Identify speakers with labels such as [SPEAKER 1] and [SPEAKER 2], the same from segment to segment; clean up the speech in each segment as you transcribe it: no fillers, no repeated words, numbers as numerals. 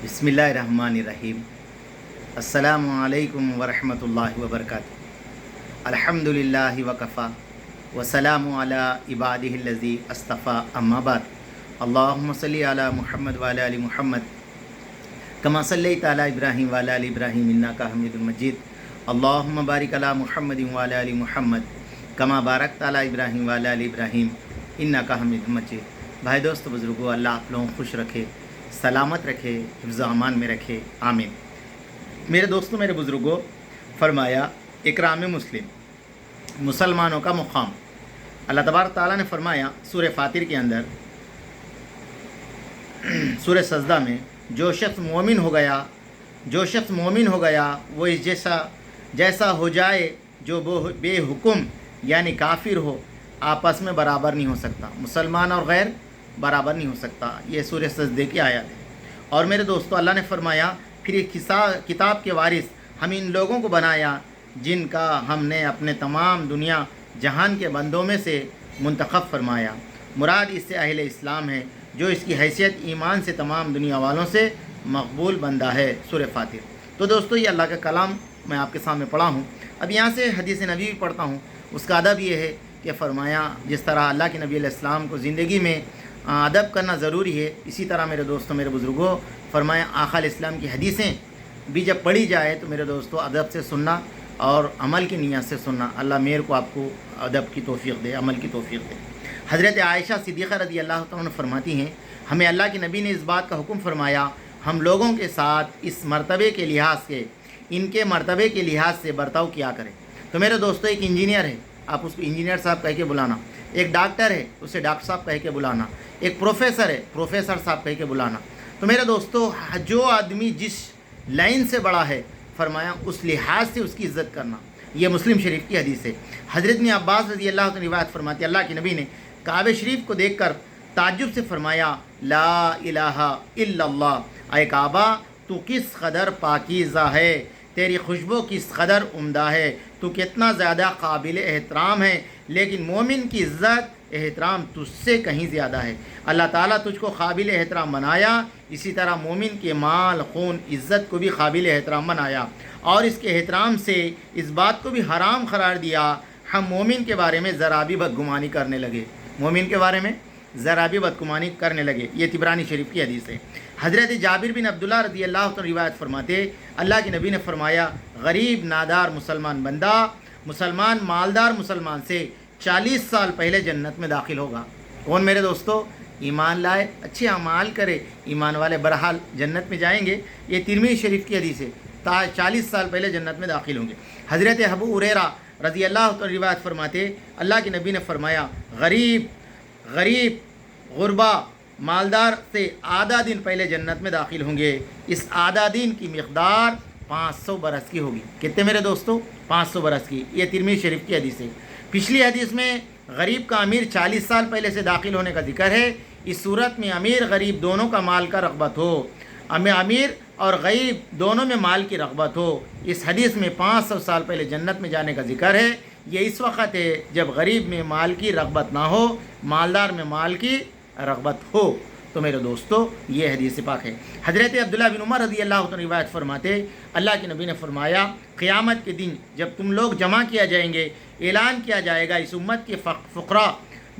[SPEAKER 1] बिस्मिल्लाहिर्रहमानिर्रहीम। अस्सलामु अलैकुम वरहमतुल्लाहि वबरकातुहू। अल्हम्दुलिल्लाहि वकफ़ा वसलामु अला इबादिहिल्लज़ी अस्तफ़ा अम्मा बाद। अल्लाहुम्मा सल्लि अला मुहम्मद व अला आलि मुहम्मद कमा सल्लैता अला इब्राहीम व अला आलि इब्राहीम इन्नका हमीदुम मजीद। अल्लाहुम्मा बारिक अला मुहम्मद व अला आलि मुहम्मद कमा बारकता अला इब्राहीम व अला आलि इब्राहीम इन्नका हमीदुम मजीद। भाई दोस्त बुज़ुर्गों, अल्लाह आप लोगों को खुश रखे, सलामत रखे, हिफ्ज़ अमान में रखे, आमीन। मेरे दोस्तों, मेरे बुज़ुर्गों, फरमाया इकराम मुस्लिम, मुसलमानों का मुक़ाम। अल्लाह तबारक ताला ने फरमाया सूरह फातिर के अंदर, सूरह सजदा में, जो शख्स मोमिन हो गया वो इस जैसा हो जाए जो बेहुकुम यानी काफिर हो, आपस में बराबर नहीं हो सकता। मुसलमान और गैर बराबर नहीं हो सकता। ये सूरह सजदे की आयत है। और मेरे दोस्तों, अल्लाह ने फरमाया फिर एक किताब के वारिस हम इन लोगों को बनाया जिनका हमने अपने तमाम दुनिया जहान के बंदों में से मुंतखब फरमाया। मुराद इससे अहले इस्लाम है जो इसकी हैसियत ईमान से तमाम दुनिया वालों से मकबूल बंदा है। सूरह फातिर। तो दोस्तों, ये अल्लाह का कलाम मैं आपके सामने पढ़ा हूँ। अब यहाँ से हदीस नबी भी पढ़ता हूँ। उसका अदब ये है कि फरमाया जिस तरह अल्लाह के नबी अलैहिस्सलाम को ज़िंदगी में अदब करना ज़रूरी है, इसी तरह मेरे दोस्तों, मेरे बुज़ुर्गों, फरमाया आका इस्लाम की हदीसें भी जब पढ़ी जाए तो मेरे दोस्तों अदब से सुनना और अमल की नीयत से सुनना। अल्लाह मेरे को आपको अदब की तौफ़ीक़ दे, अमल की तौफ़ीक़ दे। हज़रत आयशा सिद्दीक़ा रज़ी अल्लाह तआला फरमाती हैं, हमें अल्लाह के नबी ने इस बात का हुक्म फरमाया हम लोगों के साथ इस मर्तबे के लिहाज से, इनके मर्तबे के लिहाज से बर्ताव किया करें। तो मेरे दोस्तों, एक इंजीनियर है, आप उसको इंजीनियर साहब कह के बुलाना। एक डॉक्टर है, उसे डॉक्टर साहब कह के बुलाना। एक प्रोफेसर है, प्रोफेसर साहब कह के बुलाना। तो मेरे दोस्तों, जो आदमी जिस लाइन से बड़ा है, फरमाया उस लिहाज से उसकी इज़्ज़त करना। यह मुस्लिम शरीफ की हदीस है। हज़रत इब्न अब्बास रज़ी अल्लाह तआला रिवायत फरमाती, अल्लाह के नबी ने काबे शरीफ को देखकर ताज्जुब से फरमाया, ला इलाहा इल्लल्लाह, ऐ काबा तू किस कदर पाकीज़ा है, तेरी खुशबू किस कदर उम्दा है, तू कितना ज़्यादा काबिल एहतराम है, लेकिन मोमिन की इज़्ज़त एहतराम तुझसे कहीं ज़्यादा है। अल्लाह ताला तुझको काबिल एहतराम बनाया, इसी तरह मोमिन के माल, खून, इज़्ज़त को भी काबिल एहतराम बनाया और इसके एहतराम से इस बात को भी हराम करार दिया हम मोमिन के बारे में ज़रा भी बदगुमानी करने लगे। मोमिन के बारे में ज़रा भी बदगुमानी करने लगे। ये तिबरानी शरीफ की हदीस है। हज़रत जाबिर बिन अब्दुल्लाह रज़ी अल्लाह तआला रिवायत फरमाते, अल्लाह के नबी ने फरमाया, गरीब नादार मुसलमान बंदा मुसलमान मालदार मुसलमान से 40 साल पहले जन्नत में दाखिल होगा। कौन मेरे दोस्तों? ईमान लाए, अच्छे अमाल करे, ईमान वाले बहरहाल जन्नत में जाएंगे। ये तिरमिज़ी शरीफ की हदीस है। 40 साल पहले जन्नत में दाखिल होंगे। हज़रत अबू हुरैरा रज़ी अल्लाह तआला रिवायत फरमाते, अल्लाह के नबी ने फरमाया, गरीब गुरबा मालदार से आधा दिन पहले जन्नत में दाखिल होंगे। इस आधा दिन की मिक़दार 500 बरस की होगी। कितने मेरे दोस्तों? 500 बरस की। ये तिरमिज़ी शरीफ की हदीस है। पिछली हदीस में गरीब का अमीर 40 साल पहले से दाखिल होने का जिक्र है। इस सूरत में अमीर गरीब दोनों का माल का रग़बत हो, अमीर और गरीब दोनों में माल की रग़बत हो। इस हदीस में 500 साल पहले जन्नत में जाने का जिक्र है। ये इस वक्त है जब गरीब में माल की रग़बत ना हो, मालदार में माल की रग़बत हो। तो मेरे दोस्तों, ये हदीस पाक है। हज़रत अब्दुल्लाह बिन उमर रज़ी अल्लाह तआला रिवायत फरमाते, अल्लाह के नबी ने फरमाया, क़यामत के दिन जब तुम लोग जमा किया जाएंगे, ऐलान किया जाएगा इस उम्मत के फ़क़रा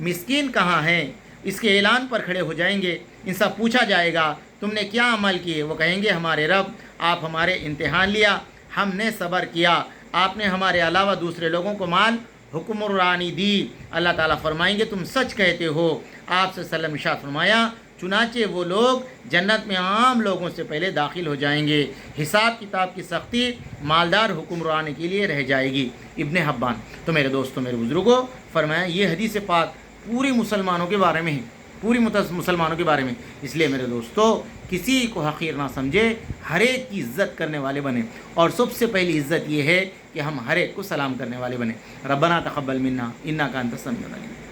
[SPEAKER 1] मिस्कीन कहाँ हैं। इसके ऐलान पर खड़े हो जाएंगे। इनसे पूछा जाएगा, तुमने क्या अमल किए? वो कहेंगे, हमारे रब, आप हमारे इम्तिहान लिया, हमने सब्र किया, आपने हमारे अलावा दूसरे लोगों को माल हुक्मरानी दी। अल्लाह ताला फरमाएंगे, तुम सच कहते हो। आप सल्लल्लाहु अलैहि वसल्लम फरमाया, चुनाचे वो लोग जन्नत में आम लोगों से पहले दाखिल हो जाएंगे। हिसाब किताब की सख्ती मालदार हुक्मरानी के लिए रह जाएगी। इब्न हब्बान। तो मेरे दोस्तों, मेरे बुज़ुर्गों, फरमाया ये हदीस पाक पूरी मुसलमानों के बारे में है, पूरी मुसलमानों के बारे में। इसलिए मेरे दोस्तों, किसी को हक़ीर ना समझे, हर एक की इज़्ज़त करने वाले बने। और सबसे पहली इज़्ज़त ये है कि हम हर एक को सलाम करने वाले बने। रब्बना तक़ब्बल मिन्ना इन्नका अंतस समीउल अलीम।